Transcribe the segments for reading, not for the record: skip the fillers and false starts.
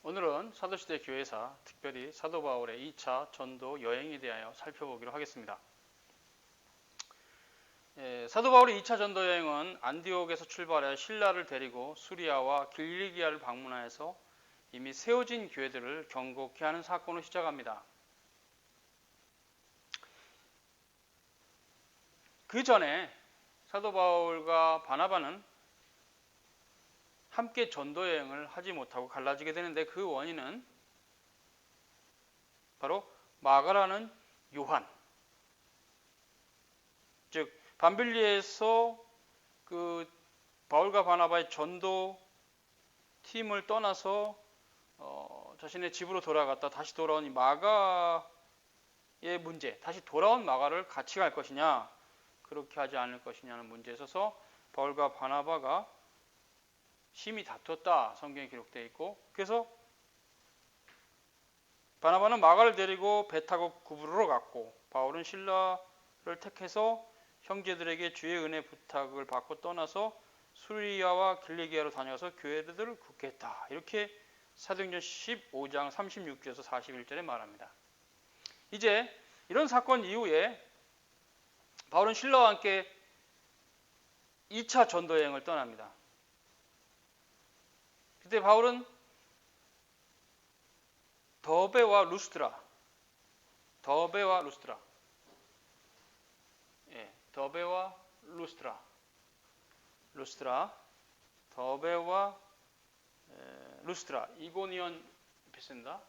오늘은 사도시대 교회사, 특별히 사도 바울의 2차 전도 여행에 대하여 살펴보기로 하겠습니다. 사도 바울의 2차 전도 여행은 안디옥에서 출발해 신라를 데리고 수리아와 길리기아를 방문하여서 이미 세워진 교회들을 경고케 하는 사건으로 시작합니다. 그 전에 사도 바울과 바나바는 함께 전도 여행을 하지 못하고 갈라지게 되는데, 그 원인은 바로 마가라는 요한, 즉 밤빌리에서 그 바울과 바나바의 전도 팀을 떠나서 자신의 집으로 돌아갔다 다시 돌아온 이 마가의 문제, 다시 돌아온 마가를 같이 갈 것이냐, 그렇게 하지 않을 것이냐는 문제에 있어서 바울과 바나바가 심히 다퉜다, 성경에 기록되어 있고, 그래서 바나바는 마가를 데리고 배 타고 구부로로 갔고, 바울은 신라를 택해서 형제들에게 주의 은혜 부탁을 받고 떠나서 수리아와 길리기아로 다녀서 교회들을 굳게 했다. 이렇게 사도행전 15장 36절에서 41절에 말합니다. 이제 이런 사건 이후에 바울은 신라와 함께 2차 전도 여행을 떠납니다. 그때 바울은 더베와 루스트라, 더베와 루스트라, 이고니온 비슷합니다.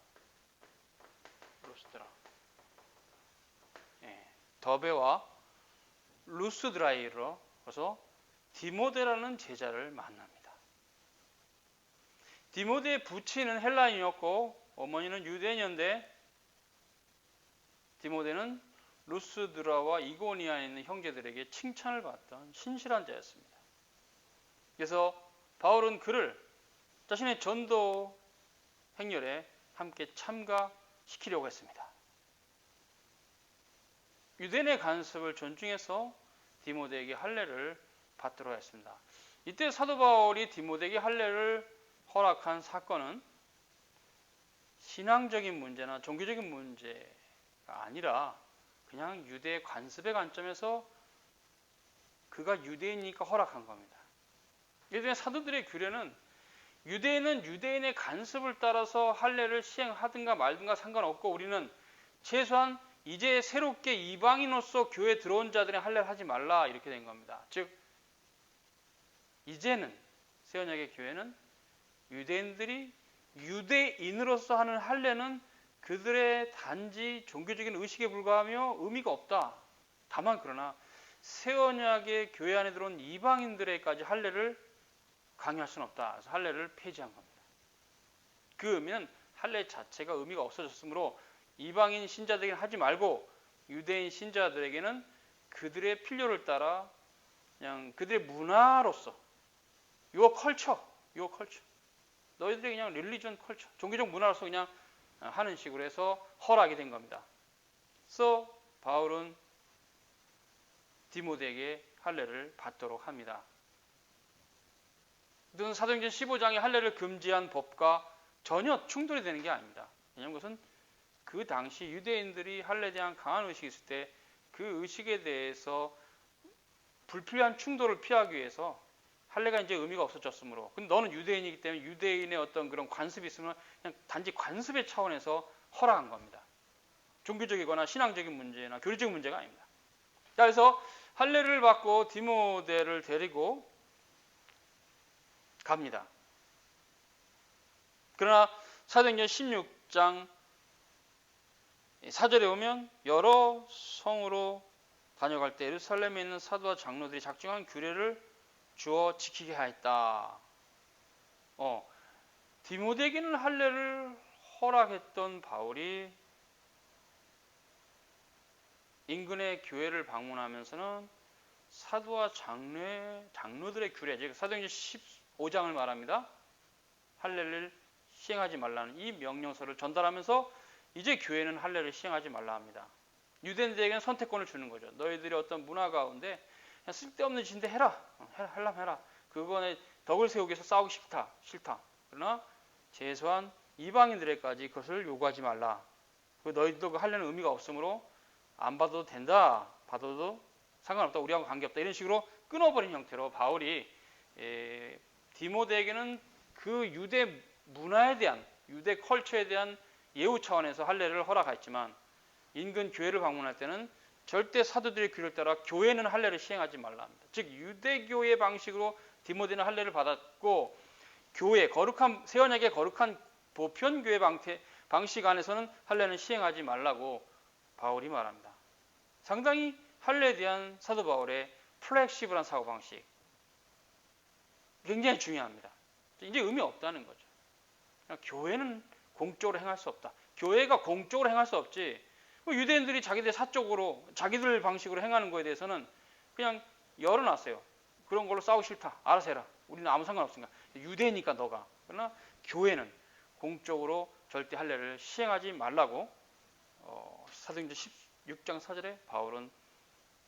루스트라, 더베와 루스드라이로 가서 디모데라는 제자를 만납니다. 디모데의 부친은 헬라인이었고 어머니는 유대인이었는데, 디모데는 루스드라와 이고니아에 있는 형제들에게 칭찬을 받던 신실한 자였습니다. 그래서 바울은 그를 자신의 전도 행렬에 함께 참가시키려고 했습니다. 유대인의 간섭을 존중해서 디모데에게 할례를 받도록 했습니다. 이때 사도 바울이 디모데에게 할례를 허락한 사건은 신앙적인 문제나 종교적인 문제가 아니라 그냥 유대의 관습의 관점에서 그가 유대인이니까 허락한 겁니다. 예전에 사도들의 규례는 유대인은 유대인의 간습을 따라서 할례를 시행하든가 말든가 상관없고, 우리는 최소한 이제 새롭게 이방인으로서 교회에 들어온 자들의 할례를 하지 말라, 이렇게 된 겁니다. 즉 이제는 새 언약의 교회는 유대인들이 유대인으로서 하는 할례는 그들의 단지 종교적인 의식에 불과하며 의미가 없다. 다만 그러나 새 언약의 교회 안에 들어온 이방인들에게까지 할례를 강요할 수는 없다. 그래서 할례를 폐지한 겁니다. 그 의미는 할례 자체가 의미가 없어졌으므로 이방인 신자들에게는 하지 말고 유대인 신자들에게는 그들의 필요를 따라 그냥 그들의 문화로서 your culture 너희들이 그냥 릴리전 컬처, 종교적 문화로서 그냥 하는 식으로 해서 허락이 된 겁니다. 그래서 바울은 디모데에게 할례를 받도록 합니다. 이것은 사도행전 15장의 할례를 금지한 법과 전혀 충돌이 되는 게 아닙니다. 왜냐하면 그것은 그 당시 유대인들이 할례에 대한 강한 의식이 있을 때 그 의식에 대해서 불필요한 충돌을 피하기 위해서 할례가 이제 의미가 없어졌으므로, 근데 너는 유대인이기 때문에 유대인의 어떤 그런 관습이 있으면 그냥 단지 관습의 차원에서 허락한 겁니다. 종교적이거나 신앙적인 문제나 교리적인 문제가 아닙니다. 자, 그래서 할례를 받고 디모데를 데리고 갑니다. 그러나 사도행전 16장 4절에 보면 여러 성으로 다녀갈 때 예루살렘에 있는 사도와 장로들이 작정한 규례를 주어 지키게 하였다. 디모데에게는 할례를 허락했던 바울이 인근의 교회를 방문하면서는 사도와 장로들의 규례, 즉 사도행전 15장을 말합니다. 할례를 시행하지 말라는 이 명령서를 전달하면서 이제 교회는 할례를 시행하지 말라 합니다. 유대인들에게는 선택권을 주는 거죠. 너희들이 어떤 문화 가운데 그냥 쓸데없는 짓인데 하려면 해라. 그거에 덕을 세우기 위해서 싸우기 싫다. 그러나 최소한 이방인들에게까지 그것을 요구하지 말라. 너희들도 그 하려는 의미가 없으므로 안 받아도 된다. 받아도 상관없다. 우리하고 관계없다. 이런 식으로 끊어버린 형태로 바울이 디모데에게는 그 유대 문화에 대한, 유대 컬처에 대한 예우 차원에서 할례를 허락했지만 인근 교회를 방문할 때는 절대 사도들의 귀를 따라 교회는 할례를 시행하지 말라 합니다. 즉 유대교의 방식으로 디모데는 할례를 받았고 교회, 거룩한 새 언약의 거룩한 보편교회 방식 안에서는 할례는 시행하지 말라고 바울이 말합니다. 상당히 할례에 대한 사도 바울의 플렉시블한 사고방식, 굉장히 중요합니다. 이제 의미 없다는 거죠. 교회는 공적으로 행할 수 없다. 교회가 공적으로 행할 수 없지, 유대인들이 자기들 사적으로 자기들 방식으로 행하는 거에 대해서는 그냥 열어놨어요. 그런 걸로 싸우기 싫다. 알아서 해라. 우리는 아무 상관없으니까. 유대니까 너가. 그러나 교회는 공적으로 절대 할례를 시행하지 말라고 사도행전 16장 4절에 바울은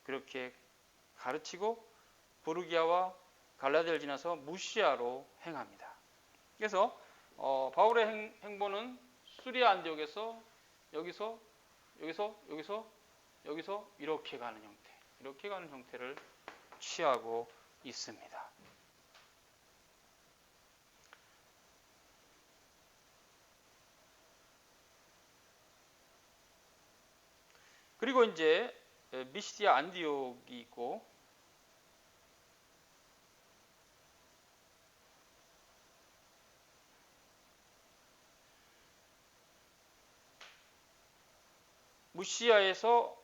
그렇게 가르치고 부르기아와 갈라디아를 지나서 무시아로 행합니다. 그래서 바울의 행보는 수리아 안디옥에서 여기서 이렇게 가는 형태, 이렇게 가는 형태를 취하고 있습니다. 그리고 이제 미시디아 안디옥이 있고 무시아에서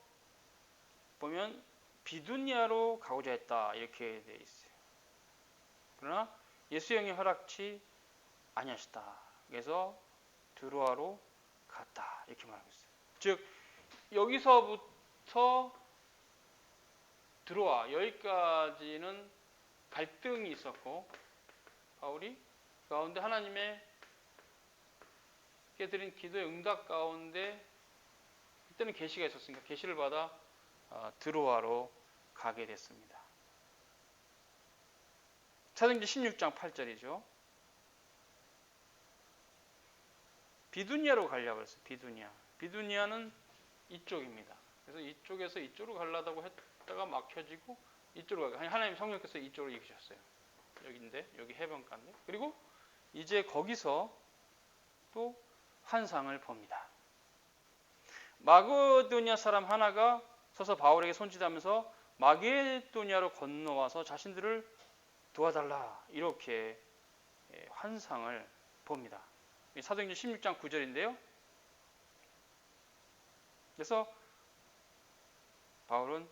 보면 비두니아로 가고자 했다 이렇게 되어 있어요. 그러나 예수의 영이 허락치 아니하시다. 그래서 드로아로 갔다 이렇게 말하고 있어요. 즉 여기서부터 드로아 여기까지는 갈등이 있었고 바울이 가운데 하나님의 깨드린 기도의 응답 가운데 그때는 계시가 있었으니까 계시를 받아 드로아로 가게 됐습니다. 사도행전 16장 8절이죠. 비두니아로 가려고 했어요. 비두니아는 이쪽입니다. 그래서 이쪽에서 이쪽으로 가려다고 했다가 막혀지고 이쪽으로 가게. 하나님 성령께서 이쪽으로 이끄셨어요. 여기인데 여기 해변가인데. 그리고 이제 거기서 또 환상을 봅니다. 마게도니아 사람 하나가 서서 바울에게 손짓하면서 마게도니아로 건너와서 자신들을 도와달라 이렇게 환상을 봅니다. 사도행전 16장 9절인데요. 그래서 바울은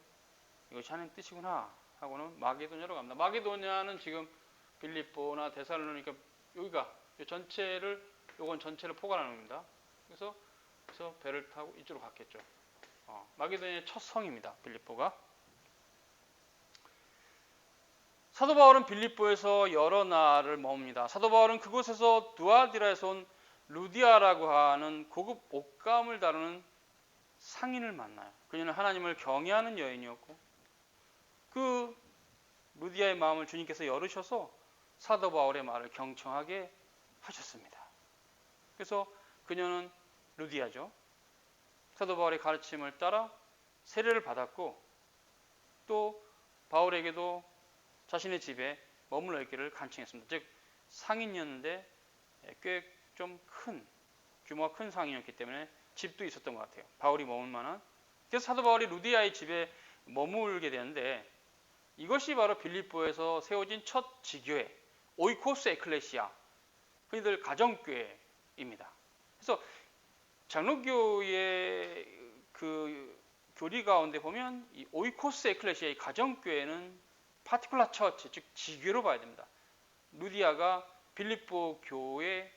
이것이 하나님 뜻이구나 하고는 마게도니아로 갑니다. 마게도니아는 지금 빌립보나 데살로니가 여기가 요건 전체를 포괄하는 겁니다. 그래서 배를 타고 이쪽으로 갔겠죠. 마게도니아의 첫 성입니다. 빌립보가. 사도 바울은 빌립보에서 여러 날을 머뭅니다. 사도 바울은 그곳에서 두아디라에서 온 루디아라고 하는 고급 옷감을 다루는 상인을 만나요. 그녀는 하나님을 경외하는 여인이었고 그 루디아의 마음을 주님께서 열으셔서 사도 바울의 말을 경청하게 하셨습니다. 그래서 그녀는 루디아죠. 사도 바울의 가르침을 따라 세례를 받았고 또 바울에게도 자신의 집에 머물러 있기를 간청했습니다. 즉 상인이었는데 꽤 좀 규모가 큰 상인이었기 때문에 집도 있었던 것 같아요. 바울이 머물 만한. 그래서 사도 바울이 루디아의 집에 머물게 되는데 이것이 바로 빌립보에서 세워진 첫 지교회 오이코스 에클레시아, 흔히들 가정교회입니다. 그래서 장로교의 그 교리 가운데 보면 이 오이코스 에클레시아의 가정교회는 파티클라 처치, 즉 지교로 봐야 됩니다. 루디아가 빌립보 교회에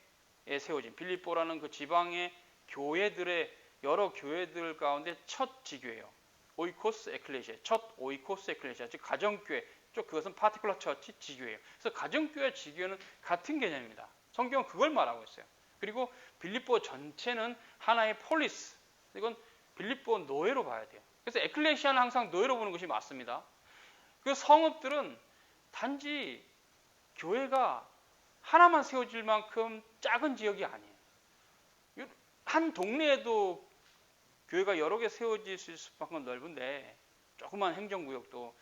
세워진 빌립보라는 그 지방의 교회들의 여러 교회들 가운데 첫 지교예요. 오이코스 에클레시아, 첫 오이코스 에클레시아, 즉 가정교회, 그것은 파티클라 처치 지교예요. 그래서 가정교회 지교는 같은 개념입니다. 성경은 그걸 말하고 있어요. 그리고 빌립보 전체는 하나의 폴리스, 이건 빌립보 노예로 봐야 돼요. 그래서 에클레시아는 항상 노예로 보는 것이 맞습니다. 그 성읍들은 단지 교회가 하나만 세워질 만큼 작은 지역이 아니에요. 한 동네에도 교회가 여러 개 세워질 수 있을 만큼 넓은데 조그만 행정구역도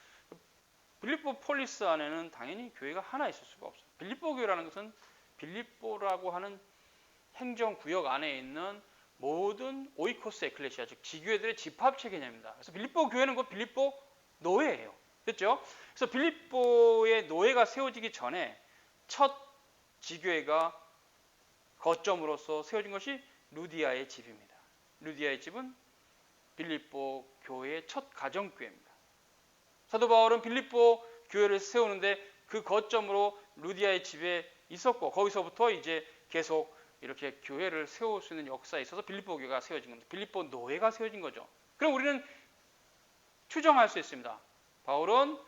빌립보 폴리스 안에는 당연히 교회가 하나 있을 수가 없어요. 빌립보 교회라는 것은 빌립보라고 하는 행정구역 안에 있는 모든 오이코스 에클레시아, 즉 지교회들의 집합체 개념입니다. 그래서 빌립보 교회는 곧 빌립보 노예예요. 됐죠? 그래서 빌립보의 노예가 세워지기 전에 첫 지교회가 거점으로서 세워진 것이 루디아의 집입니다. 루디아의 집은 빌립보 교회의 첫 가정교회입니다. 사도 바울은 빌립보 교회를 세우는데 그 거점으로 루디아의 집에 있었고 거기서부터 이제 계속 이렇게 교회를 세울 수 있는 역사에 있어서 빌립보 교회가 세워진 겁니다. 빌립보 노예가 세워진 거죠. 그럼 우리는 추정할 수 있습니다. 바울은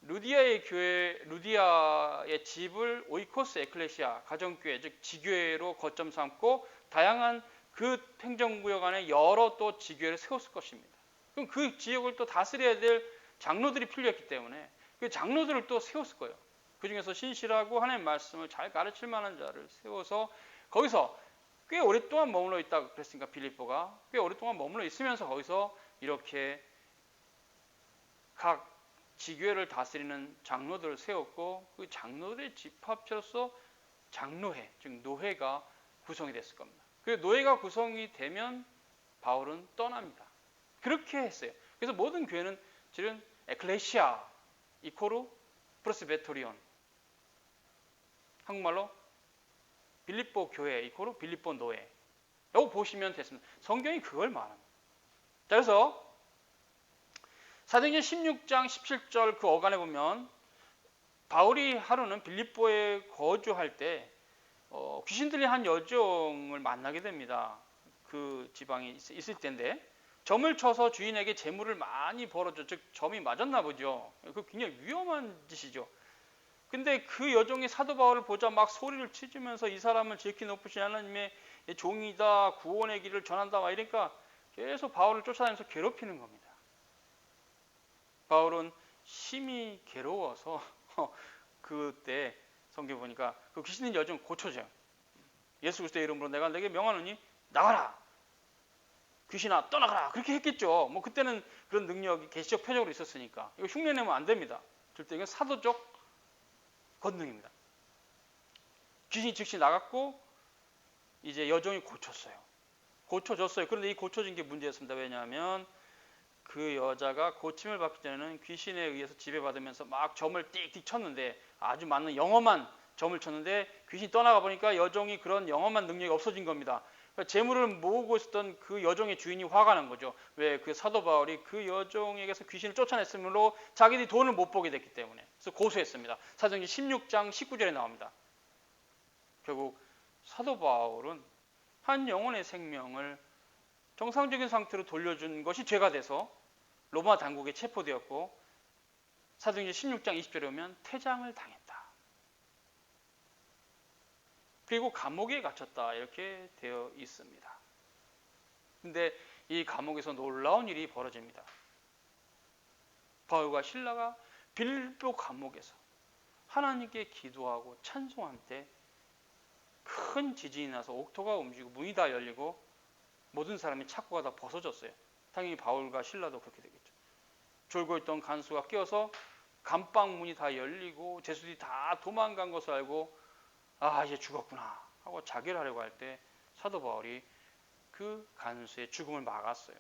루디아의 교회, 루디아의 집을 오이코스 에클레시아, 가정교회, 즉 지교회로 거점 삼고 다양한 그 행정구역 안에 여러 또 지교회를 세웠을 것입니다. 그럼 그 지역을 또 다스려야 될 장로들이 필요했기 때문에 그 장로들을 또 세웠을 거예요. 그 중에서 신실하고 하나님의 말씀을 잘 가르칠 만한 자를 세워서 거기서 꽤 오랫동안 머물러 있다고 그랬으니까 빌립보가 꽤 오랫동안 머물러 있으면서 거기서 이렇게 각 지교회를 다스리는 장로들을 세웠고 그 장로들의 집합체로서 장로회, 즉 노회가 구성이 됐을 겁니다. 그 노회가 구성이 되면 바울은 떠납니다. 그렇게 했어요. 그래서 모든 교회는 실은 에클레시아 이코르 프레스베토리온, 한국말로 빌립보 교회 이코르 빌립보 노회, 이거 보시면 됐습니다. 성경이 그걸 말합니다. 자, 그래서 사도행전 16장 17절 그 어간에 보면 바울이 하루는 빌립보에 거주할 때 귀신 들린 한 여종을 만나게 됩니다. 그 지방에 있을 때인데 점을 쳐서 주인에게 재물을 많이 벌어줘, 즉 점이 맞았나 보죠. 그 굉장히 위험한 짓이죠. 근데 그 여종이 사도 바울을 보자 막 소리를 치면서 이 사람은 지극히 높으신 하나님의 종이다, 구원의 길을 전한다 막 이러니까 계속 바울을 쫓아다니면서 괴롭히는 겁니다. 바울은 심히 괴로워서 그때 성경 보니까 그 귀신 들린 여종 고쳐져요. 예수 그리스도의 이름으로 내가 내게 명하노니 나가라, 귀신아 떠나가라, 그렇게 했겠죠. 뭐 그때는 그런 능력이 계시적 표적으로 있었으니까 이거 흉내내면 안 됩니다. 절대 이건 사도적 권능입니다. 귀신이 즉시 나갔고 이제 여종이 고쳐졌어요. 그런데 이 고쳐진 게 문제였습니다. 왜냐하면 그 여자가 고침을 받기 전에는 귀신에 의해서 지배받으면서 막 점을 띡띡 쳤는데 아주 많은 영험한 점을 쳤는데 귀신이 떠나가 보니까 여종이 그런 영험한 능력이 없어진 겁니다. 재물을 모으고 있었던 그 여종의 주인이 화가 난 거죠. 왜? 그 사도 바울이 그 여종에게서 귀신을 쫓아냈으므로 자기들이 돈을 못 보게 됐기 때문에. 그래서 고소했습니다. 사도행전 16장 19절에 나옵니다. 결국 사도 바울은 한 영혼의 생명을 정상적인 상태로 돌려준 것이 죄가 돼서 로마 당국에 체포되었고 사도행전 16장 20절에 오면 퇴장을 당했다. 그리고 감옥에 갇혔다 이렇게 되어 있습니다. 근데 이 감옥에서 놀라운 일이 벌어집니다. 바울과 실라가 빌립보 감옥에서 하나님께 기도하고 찬송할 때 큰 지진이 나서 옥토가 움직이고 문이 다 열리고 모든 사람이 착고가 다 벗어졌어요. 당연히 바울과 실라도 그렇게 되겠죠. 졸고 있던 간수가 깨어서 감방 문이 다 열리고 제수들이 다 도망간 것을 알고 아 이제 죽었구나 하고 자결 하려고 할 때 사도 바울이 그 간수의 죽음을 막았어요.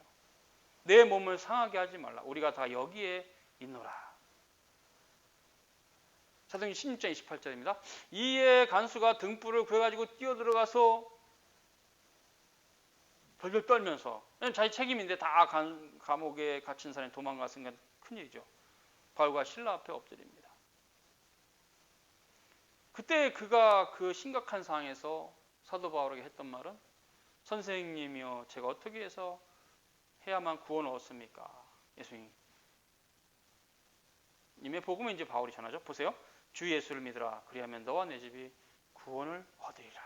내 몸을 상하게 하지 말라. 우리가 다 여기에 있노라. 사도행전 16장 28절입니다. 이에 간수가 등불을 구해가지고 뛰어들어가서 벌벌 떨면서 자기 책임인데 다 감옥에 갇힌 사람이 도망갔으니까 큰일이죠. 바울과 실라 앞에 엎드립니다. 그때 그가 그 심각한 상황에서 사도 바울에게 했던 말은 선생님이여 제가 어떻게 해서 해야만 구원을 얻습니까? 예수님. 님의 복음을 이제 바울이 전하죠. 보세요. 주 예수를 믿으라. 그리하면 너와 내 집이 구원을 얻으리라.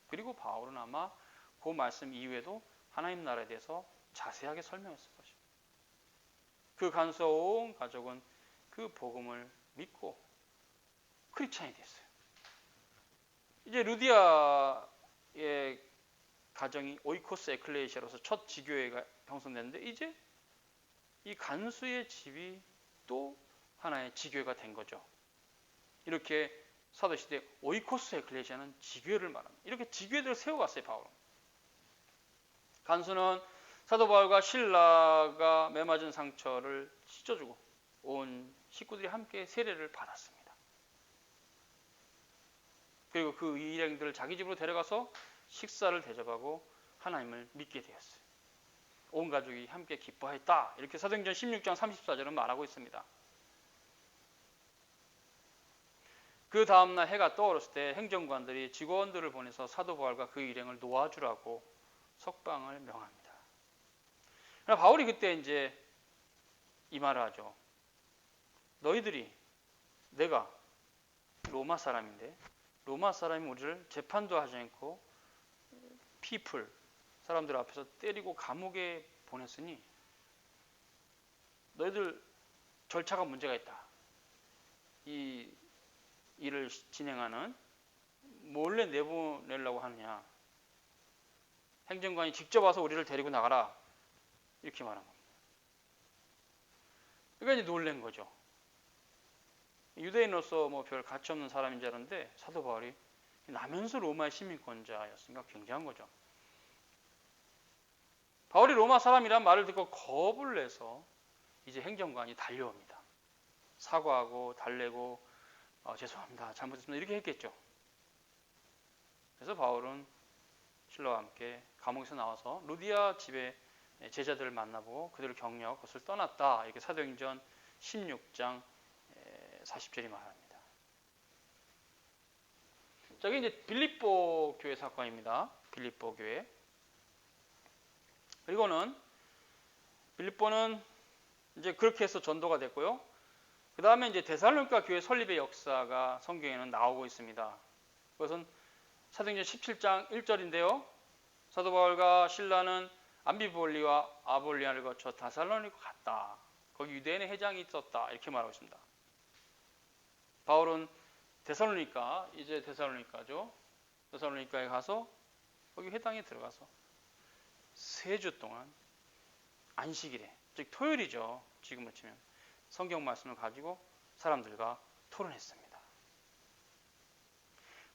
그리고 바울은 아마 그 말씀 이후에도 하나님 나라에 대해서 자세하게 설명했을 것입니다. 그 간수와 온 가족은 그 복음을 믿고 크리스찬이 됐어요. 이제 루디아의 가정이 오이코스 에클레시아로서 첫 지교회가 형성됐는데 이제 이 간수의 집이 또 하나의 지교회가 된 거죠. 이렇게 사도시대 오이코스 에클레시아는 지교회를 말합니다. 이렇게 지교회들을 세워갔어요, 바울은. 간수는 사도 바울과 신라가 매맞은 상처를 씻어주고 온 식구들이 함께 세례를 받았습니다. 그리고 그 일행들을 자기 집으로 데려가서 식사를 대접하고 하나님을 믿게 되었어요. 온 가족이 함께 기뻐했다. 이렇게 사도행전 16장 34절은 말하고 있습니다. 그 다음날 해가 떠오르을 때 행정관들이 직원들을 보내서 사도 바울과 그 일행을 놓아주라고 석방을 명합니다. 그러나 바울이 그때 이제 이 말을 하죠. 너희들이 내가 로마 사람인데 로마 사람이 우리를 재판도 하지 않고 피플 사람들 앞에서 때리고 감옥에 보냈으니 너희들 절차가 문제가 있다. 이 일을 진행하는 몰래 내보내려고 하느냐. 행정관이 직접 와서 우리를 데리고 나가라. 이렇게 말한 겁니다. 그러니까 이제 놀란 거죠. 유대인으로서 뭐 별 가치 없는 사람인 줄 알았는데 사도 바울이 나면서 로마의 시민권자였으니까 굉장한 거죠. 바울이 로마 사람이란 말을 듣고 겁을 내서 이제 행정관이 달려옵니다. 사과하고 달래고 죄송합니다. 잘못했습니다. 이렇게 했겠죠. 그래서 바울은 신라와 함께 감옥에서 나와서 루디아 집에 제자들을 만나보고 그들을 격려하고 그것을 떠났다. 이렇게 사도행전 16장 40절이 말합니다. 자, 이게 이제 빌립보 교회 사건입니다. 빌립보 교회. 그리고는 빌립보는 이제 그렇게 해서 전도가 됐고요. 그 다음에 이제 데살로니가 교회 설립의 역사가 성경에는 나오고 있습니다. 그것은 사도행전 17장 1절인데요. 사도 바울과 신라는 암비볼리와 아볼리아를 거쳐 데살로니가 갔다. 거기 유대인의 회장이 있었다. 이렇게 말하고 있습니다. 바울은 데살로니가, 이제 데살로니가죠. 데살로니가에 가서 거기 회당에 들어가서 3주 동안 안식일에, 즉 토요일이죠. 지금으로 치면 성경 말씀을 가지고 사람들과 토론했습니다.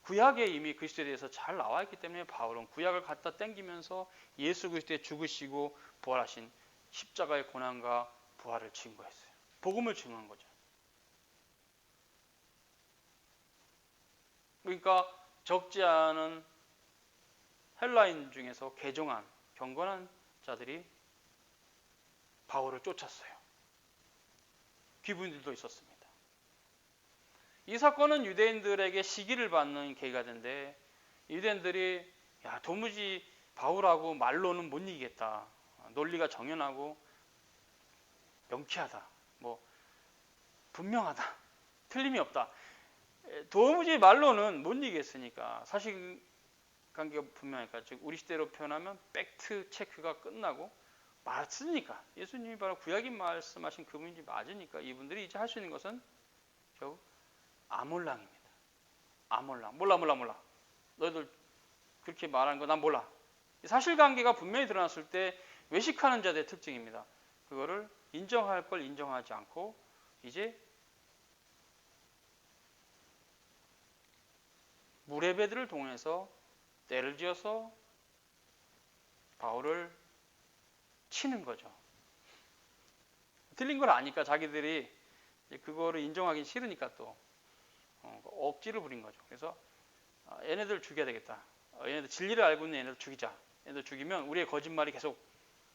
구약에 이미 그리스도에 대해서 잘 나와 있기 때문에 바울은 구약을 갖다 땡기면서 예수 그리스도의 죽으시고 부활하신 십자가의 고난과 부활을 증거했어요. 복음을 증거한 거죠. 그러니까 적지 않은 헬라인 중에서 개종한 경건한 자들이 바울을 쫓았어요. 귀부인들도 있었습니다. 이 사건은 유대인들에게 시기를 받는 계기가 된데 유대인들이 도무지 바울하고 말로는 못 이기겠다. 논리가 정연하고 명쾌하다. 뭐 분명하다. 틀림이 없다. 도무지 말로는 못 이기겠으니까 사실관계가 분명하니까 즉 우리 시대로 표현하면 팩트 체크가 끝나고 맞으니까 예수님이 바로 구약이 말씀하신 그분인지 맞으니까 이분들이 이제 할 수 있는 것은 결국 아몰랑입니다. 아몰랑. 몰라. 너희들 그렇게 말하는 거 난 몰라. 사실관계가 분명히 드러났을 때 외식하는 자들의 특징입니다. 그거를 인정할 걸 인정하지 않고 이제 무레배들을 동원해서 때를 지어서 바울을 치는 거죠. 틀린 걸 아니까 자기들이 그거를 인정하기 싫으니까 또 억지를 부린 거죠. 그래서 얘네들 죽여야 되겠다. 얘네들 진리를 알고 있는 얘네들 죽이자. 얘네들 죽이면 우리의 거짓말이 계속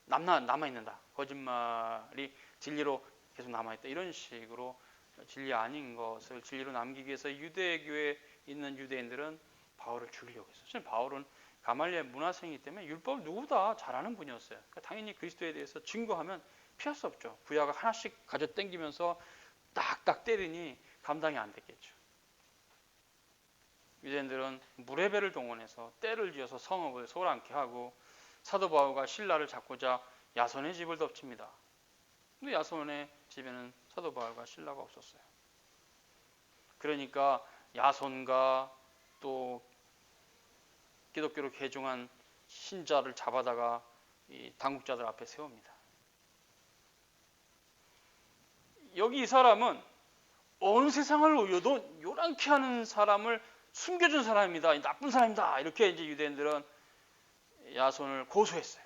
남아있는다. 거짓말이 진리로 계속 남아있다. 이런 식으로 진리 아닌 것을 진리로 남기기 위해서 유대교에 있는 유대인들은 바울을 죽이려고 했어요. 사실 바울은 가말리엘 문화생이기 때문에 율법을 누구보다 잘하는 분이었어요. 그러니까 당연히 그리스도에 대해서 증거하면 피할 수 없죠. 구약을 하나씩 가져 땡기면서 딱딱 때리니 감당이 안 됐겠죠. 유대인들은 무레배를 동원해서 때를 지어서 성읍을 소란케 하고 사도 바울과 신라를 잡고자 야손의 집을 덮칩니다. 근데 야손의 집에는 사도 바울과 신라가 없었어요. 그러니까 야손과 또 기독교로 개종한 신자를 잡아다가 이 당국자들 앞에 세웁니다. 여기 이 사람은 온 세상을 요란케 하는 사람을 숨겨준 사람입니다. 나쁜 사람이다. 이렇게 이제 유대인들은 야손을 고소했어요.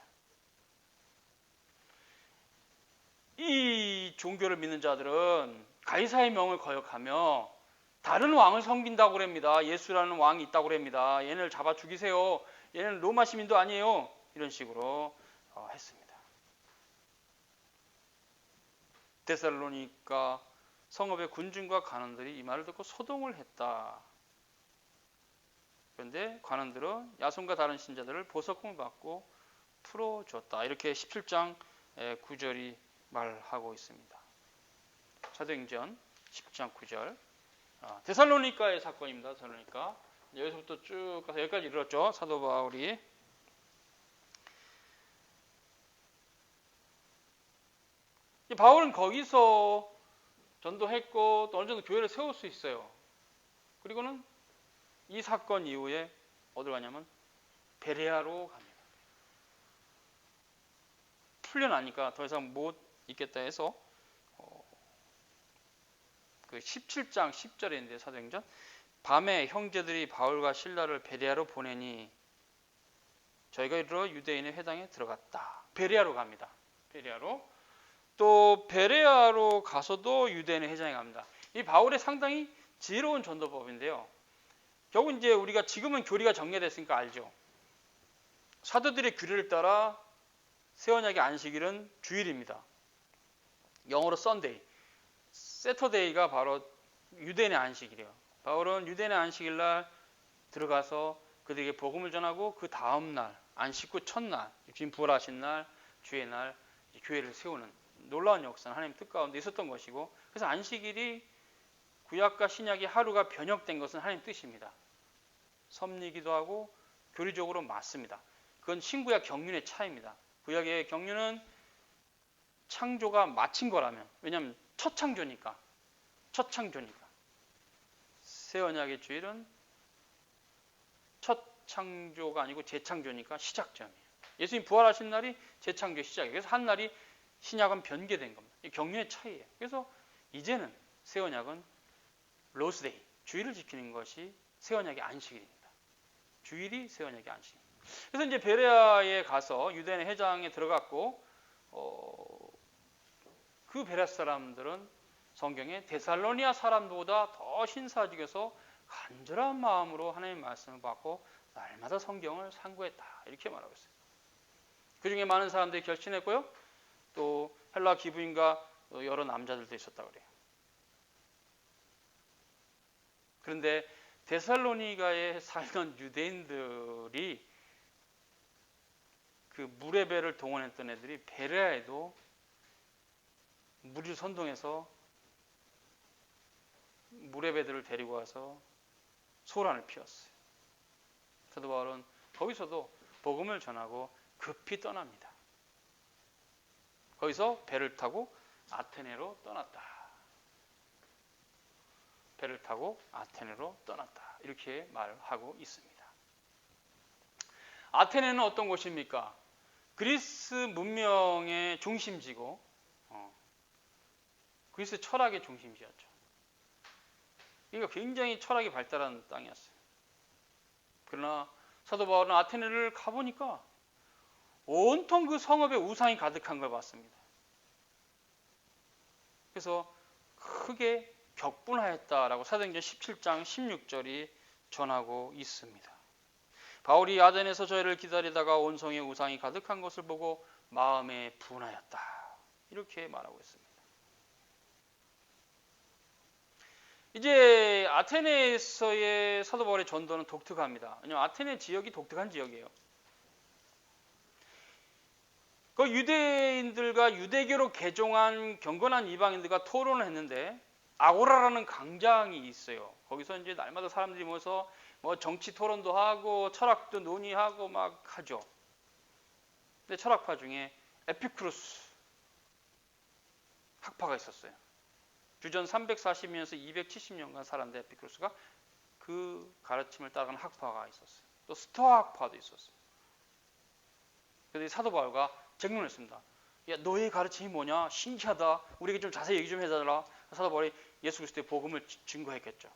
이 종교를 믿는 자들은 가이사의 명을 거역하며 다른 왕을 섬긴다고 그럽니다. 예수라는 왕이 있다고 그럽니다. 얘네를 잡아 죽이세요. 얘네는 로마 시민도 아니에요. 이런 식으로 했습니다. 데살로니가 성읍의 군중과 관원들이 이 말을 듣고 소동을 했다. 그런데 관원들은 야손과 다른 신자들을 보석금을 받고 풀어줬다. 이렇게 17장 9절이 말하고 있습니다. 사도행전 17장 9절. 데살로니가의 사건입니다. 데살로니가. 여기서부터 쭉 가서 여기까지 이르렀죠. 사도 바울이. 바울은 거기서 전도했고 또 어느 정도 교회를 세울 수 있어요. 그리고는 이 사건 이후에 어디로 가냐면 베레아로 갑니다. 풀려나니까 더 이상 못 있겠다 해서 그 17장 10절에 있는데 사도행전 밤에 형제들이 바울과 실라를 베레아로 보내니 저희가 이르러 유대인의 회당에 들어갔다. 베레아로 갑니다. 베레아로. 또 베레아로 가서도 유대인의 회당에 갑니다. 이 바울의 상당히 지혜로운 전도법인데요. 결국 이제 우리가 지금은 교리가 정리됐으니까 알죠. 사도들의 규례를 따라 새 언약의 안식일은 주일입니다. 영어로 썬데이. 세터데이가 바로 유대인의 안식일이에요. 바울은 유대인의 안식일 날 들어가서 그들에게 복음을 전하고 그 다음 날 안식 후 첫날 주님 부활하신 날 주의 날 교회를 세우는 놀라운 역사는 하나님 뜻 가운데 있었던 것이고, 그래서 안식일이 구약과 신약이 하루가 변형된 것은 하나님 뜻입니다. 섭리기도 하고 교리적으로 맞습니다. 그건 신구약 경륜의 차이입니다. 구약의 경륜은 창조가 마친 거라면, 왜냐하면 첫 창조니까. 새 언약의 주일은 첫 창조가 아니고 재창조니까 시작점이에요. 예수님 부활하신 날이 재창조 시작이에요. 그래서 한 날이 신약은 변개된 겁니다. 이 경륜의 차이예요. 그래서 이제는 새 언약은 로스데이, 주일을 지키는 것이 새 언약의 안식일입니다. 주일이 새 언약의 안식입니다. 그래서 이제 베레아에 가서 유대인의 회당에 들어갔고, 그 베레아 사람들은 성경에 데살로니아 사람보다 더 신사직에서 간절한 마음으로 하나님의 말씀을 받고 날마다 성경을 상고했다. 이렇게 말하고 있어요. 그 중에 많은 사람들이 결신했고요. 또 헬라 기부인과 여러 남자들도 있었다고 그래요. 그런데 데살로니가에 살던 유대인들이 그 무레베를 동원했던 애들이 베레아에도 무리를 선동해서 무레베들을 데리고 와서 소란을 피웠어요. 사도 바울은 거기서도 복음을 전하고 급히 떠납니다. 거기서 배를 타고 아테네로 떠났다. 배를 타고 아테네로 떠났다. 이렇게 말하고 있습니다. 아테네는 어떤 곳입니까? 그리스 문명의 중심지고 그리스 철학의 중심지였죠. 그러니까 굉장히 철학이 발달한 땅이었어요. 그러나 사도 바울은 아테네를 가보니까 온통 그 성읍에 우상이 가득한 걸 봤습니다. 그래서 크게 격분하였다라고 사도행전 17장 16절이 전하고 있습니다. 바울이 아덴에서 저희를 기다리다가 온성의 우상이 가득한 것을 보고 마음에 분하였다. 이렇게 말하고 있습니다. 이제 아테네에서의 사도 바울의 전도는 독특합니다. 왜냐하면 아테네 지역이 독특한 지역이에요. 그 유대인들과 유대교로 개종한 경건한 이방인들과 토론을 했는데 아고라라는 광장이 있어요. 거기서 이제 날마다 사람들이 모여서 뭐 정치 토론도 하고 철학도 논의하고 막 하죠. 근데 철학파 중에 에피쿠로스 학파가 있었어요. 주전 340년에서 270년간 살았는데 에피쿠로스가 그 가르침을 따라가는 학파가 있었어요. 또 스토아 학파도 있었어요. 그래서 사도 바울과 증언했습니다. 야, 너의 가르침이 뭐냐? 신기하다. 우리에게 좀 자세히 얘기 좀 해달라. 사도 바울이 예수 그리스도의 복음을 증거했겠죠.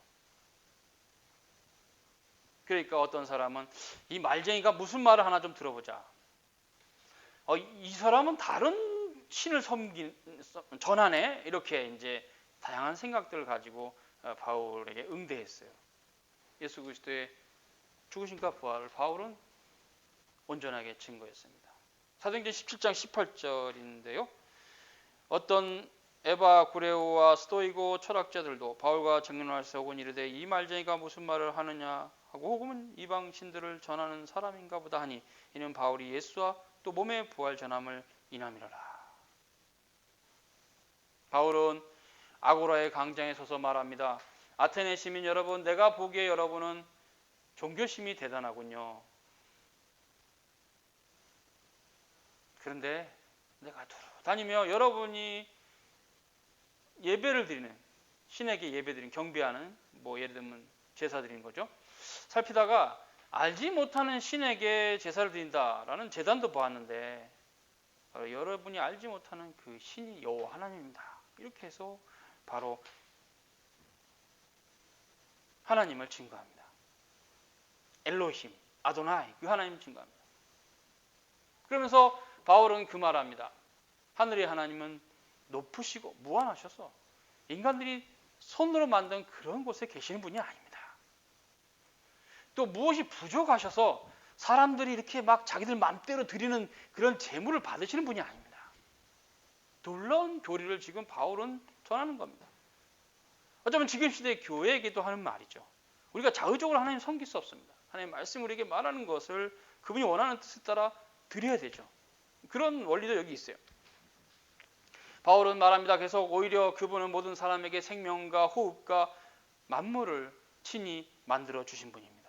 그러니까 어떤 사람은 이 말쟁이가 무슨 말을 하나 좀 들어보자. 이 사람은 다른 신을 전하네. 이렇게 이제 다양한 생각들을 가지고 바울에게 응대했어요. 예수 그리스도의 죽으심과 부활을 바울은 온전하게 증거했습니다. 사도행전 17장 18절인데요. 어떤 에바구레오와 스토이고 철학자들도 바울과 증언하여서 혹은 이르되 이 말쟁이가 무슨 말을 하느냐 하고 혹은 이방 신들을 전하는 사람인가 보다 하니 이는 바울이 예수와 또 몸의 부활 전함을 인함이로라. 바울은 아고라의 광장에 서서 말합니다. 아테네 시민 여러분, 내가 보기에 여러분은 종교심이 대단하군요. 그런데 내가 돌아다니며 여러분이 예배를 드리는, 신에게 예배 드리는, 경배하는, 예를 들면 제사 드리는 거죠. 살피다가 알지 못하는 신에게 제사를 드린다라는 제단도 보았는데 바로 여러분이 알지 못하는 그 신이 여호와 하나님입니다. 이렇게 해서 바로 하나님을 증거합니다. 엘로힘, 아도나이, 그 하나님 증거합니다. 그러면서 바울은 그 말합니다. 하늘의 하나님은 높으시고 무한하셔서 인간들이 손으로 만든 그런 곳에 계시는 분이 아닙니다. 또 무엇이 부족하셔서 사람들이 이렇게 막 자기들 마음대로 드리는 그런 재물을 받으시는 분이 아닙니다. 놀라운 교리를 지금 바울은 전하는 겁니다. 어쩌면 지금 시대의 교회에게도 하는 말이죠. 우리가 자의적으로 하나님 섬길 수 없습니다. 하나님 말씀 우리에게 말하는 것을 그분이 원하는 뜻에 따라 드려야 되죠. 그런 원리도 여기 있어요. 바울은 말합니다. 계속 오히려 그분은 모든 사람에게 생명과 호흡과 만물을 친히 만들어 주신 분입니다.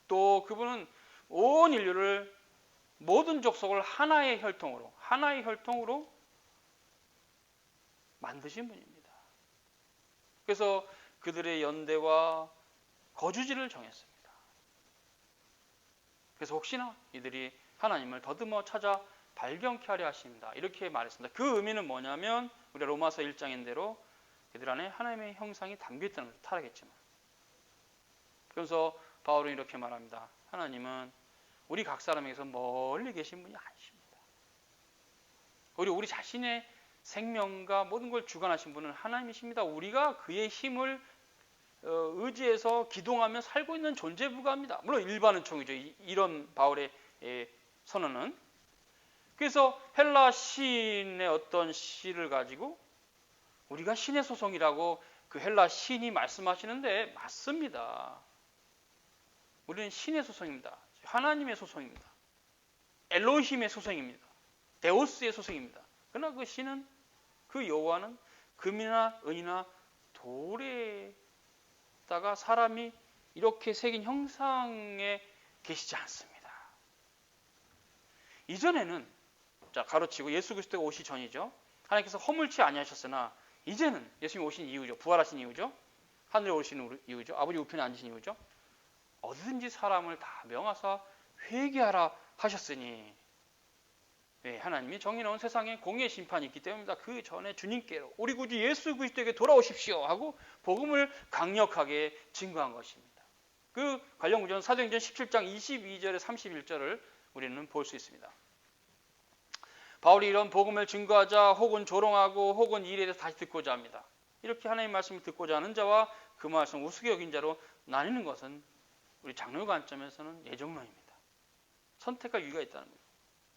또 그분은 온 인류를 모든 족속을 하나의 혈통으로 만드신 분입니다. 그래서 그들의 연대와 거주지를 정했습니다. 그래서 혹시나 이들이 하나님을 더듬어 찾아 발견케 하려 하십니다. 이렇게 말했습니다. 그 의미는 뭐냐면 우리 로마서 1장인 대로 그들 안에 하나님의 형상이 담겨있다는 것을 타락했지만, 그래서 바울은 이렇게 말합니다. 하나님은 우리 각 사람에게서 멀리 계신 분이 아니십니다. 우리 자신의 생명과 모든 걸 주관하신 분은 하나님이십니다. 우리가 그의 힘을 의지해서 기동하며 살고 있는 존재에 불과합니다. 물론 일반은 총이죠. 이런 바울의 선언은. 그래서 헬라 시인의 어떤 시를 가지고 우리가 신의 소송이라고 그 헬라 시인이 말씀하시는데 맞습니다. 우리는 신의 소송입니다. 하나님의 소송입니다. 엘로힘의 소송입니다. 데오스의 소송입니다. 그러나 그 신은, 그 여호와는 금이나 은이나 돌에다가 사람이 이렇게 새긴 형상에 계시지 않습니다. 이전에는 가로치고 예수 그리스도가 오시기 전이죠. 하나님께서 허물치 아니하셨으나 이제는 예수님이 오신 이유죠. 부활하신 이유죠. 하늘에 오신 이유죠. 아버지 우편에 앉으신 이유죠. 어디든지 사람을 다 명하사 회개하라 하셨으니, 하나님이 정의로운 세상에 공의의 심판이 있기 때문입니다. 그 전에 주님께로 우리 구주 예수 그리스도에게 돌아오십시오 하고 복음을 강력하게 증거한 것입니다. 그 관련 구절은 사도행전 17장 22절에 31절을 우리는 볼 수 있습니다. 바울이 이런 복음을 증거하자 혹은 조롱하고 혹은 일에 대해서 다시 듣고자 합니다. 이렇게 하나님의 말씀을 듣고자 하는 자와 그 말씀 우습게 여긴 자로 나뉘는 것은 우리 장로의 관점에서는 예정론입니다. 선택과 유의가 있다는 거죠.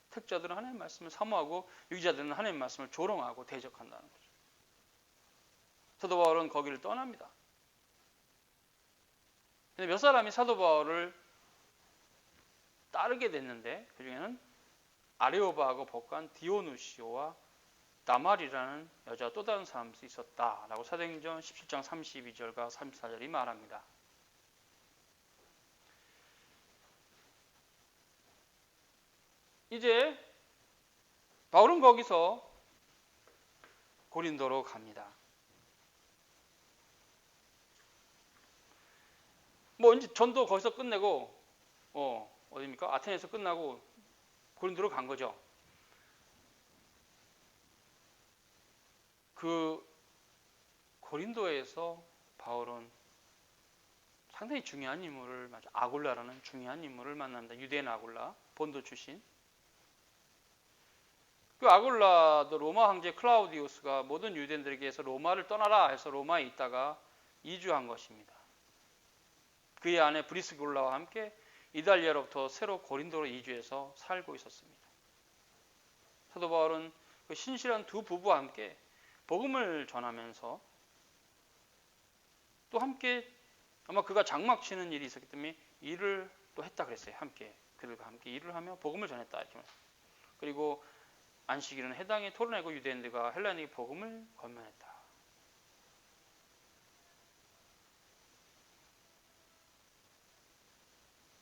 택자들은 하나님의 말씀을 사모하고 유의자들은 하나님의 말씀을 조롱하고 대적한다는 거죠. 사도 바울은 거기를 떠납니다. 근데 몇 사람이 사도 바울을 따르게 됐는데 그 중에는 아레오바하고 법관 디오누시오와 나말이라는 여자 또 다른 사람이 있었다라고 사도행전 17장 32절과 34절이 말합니다. 이제 바울은 거기서 고린도로 갑니다. 이제 전도 거기서 끝내고 어디입니까? 아테네에서 끝나고 고린도로 간 거죠. 그 고린도에서 바울은 상당히 중요한 인물을 아굴라라는 중요한 인물을 만납니다. 유대인 아굴라, 본도 출신. 그 아굴라도 로마 황제 클라우디우스가 모든 유대인들에게서 로마를 떠나라 해서 로마에 있다가 이주한 것입니다. 그의 아내 브리스길라와 함께 이달리아로부터 새로 고린도로 이주해서 살고 있었습니다. 사도 바울은 그 신실한 두 부부와 함께 복음을 전하면서 또 함께 아마 그가 장막 치는 일이 있었기 때문에 일을 또 했다 그랬어요. 함께 그들과 함께 일을 하며 복음을 전했다 이렇게 말했어요. 그리고 안식일은 해당에 토론하고 유대인들과 헬라인에게 복음을 권면했다.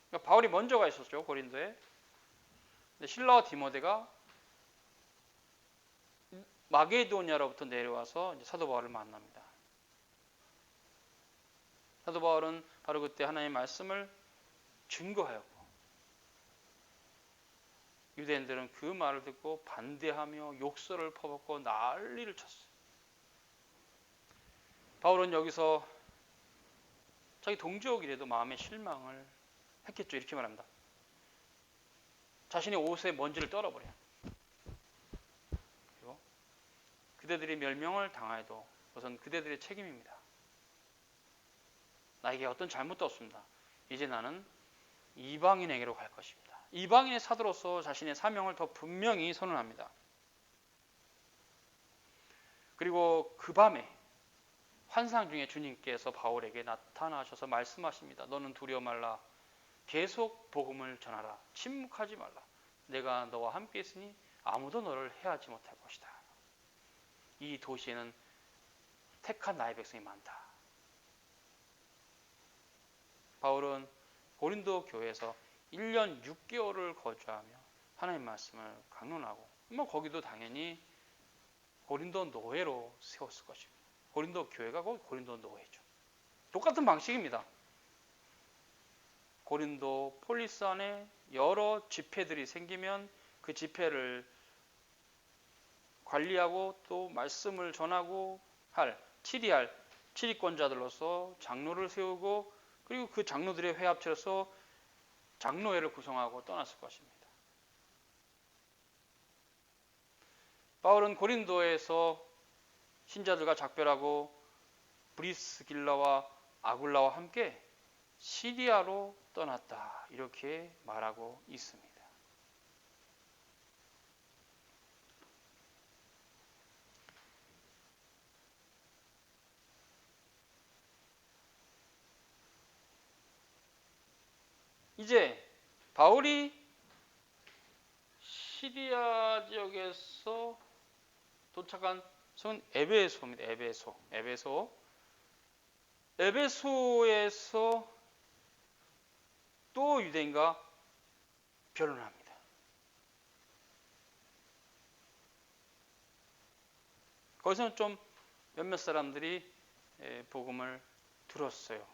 그러니까 바울이 먼저 가 있었죠, 고린도에. 근데 실라와 디모데가 마게도니아로부터 내려와서 이제 사도 바울을 만납니다. 사도 바울은 바로 그때 하나님의 말씀을 증거하였고 유대인들은 그 말을 듣고 반대하며 욕설을 퍼붓고 난리를 쳤어요. 바울은 여기서 자기 동족이라도 마음의 실망을 했겠죠. 이렇게 말합니다. 자신의 옷에 먼지를 떨어버려. 그리고 그대들이 멸명을 당하여도 우선 그대들의 책임입니다. 나에게 어떤 잘못도 없습니다. 이제 나는 이방인에게로 갈 것입니다. 이방인의 사도로서 자신의 사명을 더 분명히 선언합니다. 그리고 그 밤에 환상 중에 주님께서 바울에게 나타나셔서 말씀하십니다. 너는 두려워 말라. 계속 복음을 전하라. 침묵하지 말라. 내가 너와 함께 있으니 아무도 너를 해하지 못할 것이다. 이 도시에는 택한 나의 백성이 많다. 바울은 고린도 교회에서 1년 6개월을 거주하며 하나님의 말씀을 강론하고 거기도 당연히 고린도 노회로 세웠을 것입니다. 고린도 교회가 고린도 노회죠. 똑같은 방식입니다. 고린도 폴리스 안에 여러 집회들이 생기면 그 집회를 관리하고 또 말씀을 전하고 치리할 치리권자들로서 장로를 세우고 그리고 그 장로들의 회합체로서 장로회를 구성하고 떠났을 것입니다. 바울은 고린도에서 신자들과 작별하고 브리스길라와 아굴라와 함께 시리아로 떠났다. 이렇게 말하고 있습니다. 이제 바울이 시리아 지역에서 도착한 성은 에베소입니다. 에베소에서 또 유대인과 변론합니다. 거기서는 좀 몇몇 사람들이 복음을 들었어요.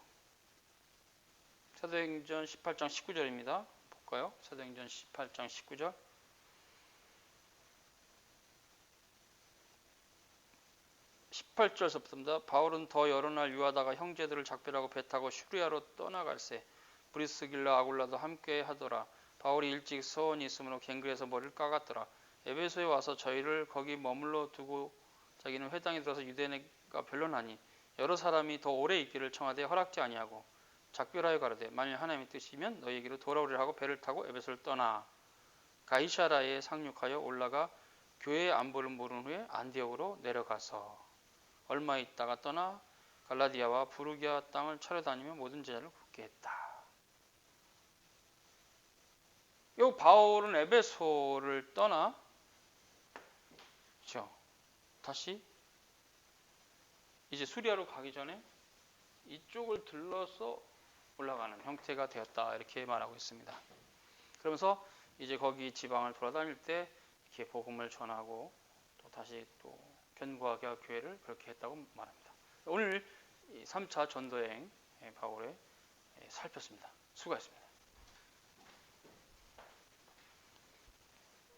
사도행전 18장 19절입니다. 볼까요? 사도행전 18장 19절. 18절서부터입니다. 바울은 더 여러 날 유하다가 형제들을 작별하고 배 타고 슈리아로 떠나갈새 브리스길라 아굴라도 함께 하더라. 바울이 일찍 서원이 있으므로 갱그에서 머리를 깎았더라. 에베소에 와서 저희를 거기 머물러 두고 자기는 회당에 들어서 유대인과 변론하니 여러 사람이 더 오래 있기를 청하되 허락지 아니하고 작별하여 가로되 만일 하나님의 뜻이면 너희에게로 돌아오리라 하고 배를 타고 에베소를 떠나 가이사라에 상륙하여 올라가 교회의 안부를 물은 후에 안디옥으로 내려가서 얼마 있다가 떠나 갈라디아와 부르기아 땅을 차려다니며 모든 제자를 굳게 했다. 이 바울은 에베소를 떠나 다시 이제 수리아로 가기 전에 이쪽을 들러서 올라가는 형태가 되었다. 이렇게 말하고 있습니다. 그러면서 이제 거기 지방을 돌아다닐 때 이렇게 복음을 전하고 또 다시 또 견고하게 교회를 그렇게 했다고 말합니다. 오늘 3차 전도여행 바울의 살폈습니다. 수고하셨습니다.